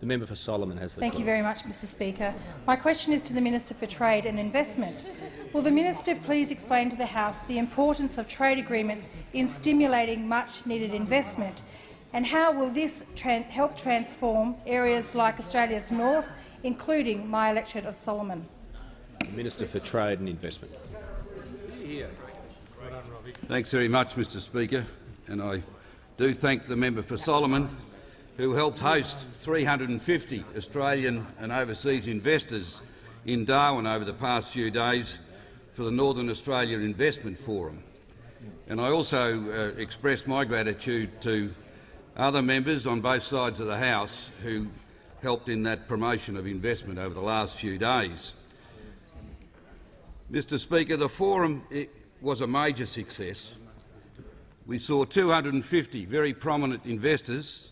member for Solomon has the Thank you very much, Mr Speaker. My question is to the Minister for Trade and Investment. Will the Minister please explain to the House the importance of trade agreements in stimulating much-needed investment, and how will this help transform areas like Australia's north, including my electorate of Solomon? The Minister for Trade and Investment. Thanks very much, Mr Speaker, and I do thank the member for Solomon, who helped host 350 Australian and overseas investors in Darwin over the past few days for the Northern Australia Investment Forum. And I also express my gratitude to other members on both sides of the House who helped in that promotion of investment over the last few days. Mr Speaker, the forum was a major success. We saw 250 very prominent investors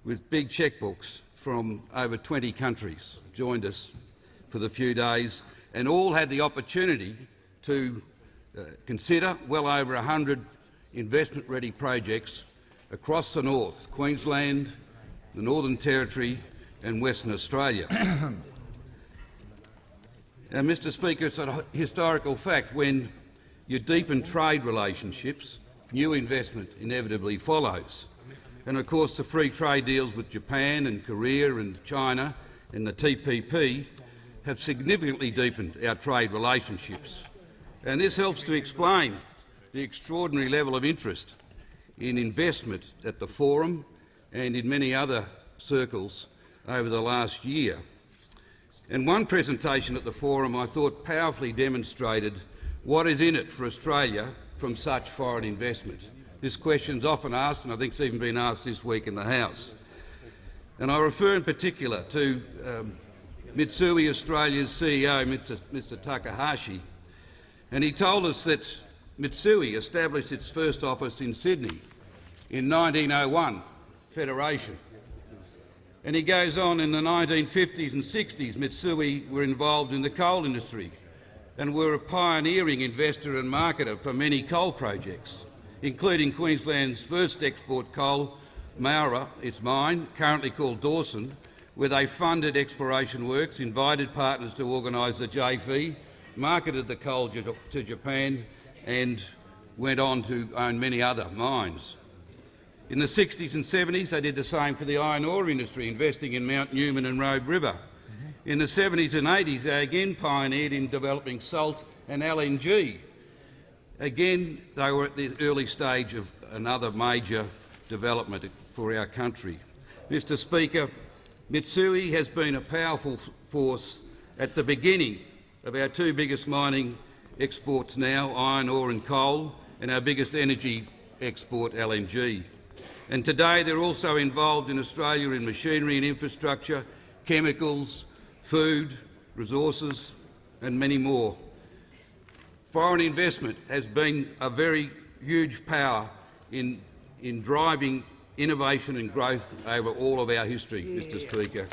with big chequebooks from over 20 countries joined us for the few days, and all had the opportunity to consider well over 100 investment-ready projects across the north, Queensland, the Northern Territory and Western Australia. Now, Mr Speaker, it's a historical fact when you deepen trade relationships, new investment inevitably follows. And of course the free trade deals with Japan and Korea and China and the TPP have significantly deepened our trade relationships. And this helps to explain the extraordinary level of interest in investment at the forum and in many other circles over the last year. And one presentation at the forum I thought powerfully demonstrated what is in it for Australia from such foreign investment. This question is often asked, and I think it's even been asked this week in the House. And I refer in particular to Mitsui Australia's CEO, Mr Takahashi, and he told us that Mitsui established its first office in Sydney in 1901, Federation. And he goes on, in the 1950s and 60s, Mitsui were involved in the coal industry and were a pioneering investor and marketer for many coal projects, including Queensland's first export coal, Maura, its mine, currently called Dawson, where they funded exploration works, invited partners to organise the JV, marketed the coal to Japan and went on to own many other mines. In the 60s and 70s they did the same for the iron ore industry, investing in Mount Newman and Robe River. In the 70s and 80s they again pioneered in developing salt and LNG. Again, they were at the early stage of another major development for our country. Mr Speaker, Mitsui has been a powerful force at the beginning of our two biggest mining exports now, iron ore and coal, and our biggest energy export, LNG. And today they're also involved in Australia in machinery and infrastructure, chemicals, food, resources and many more. Foreign investment has been a very huge power in driving innovation and growth over all of our history, Mr Speaker.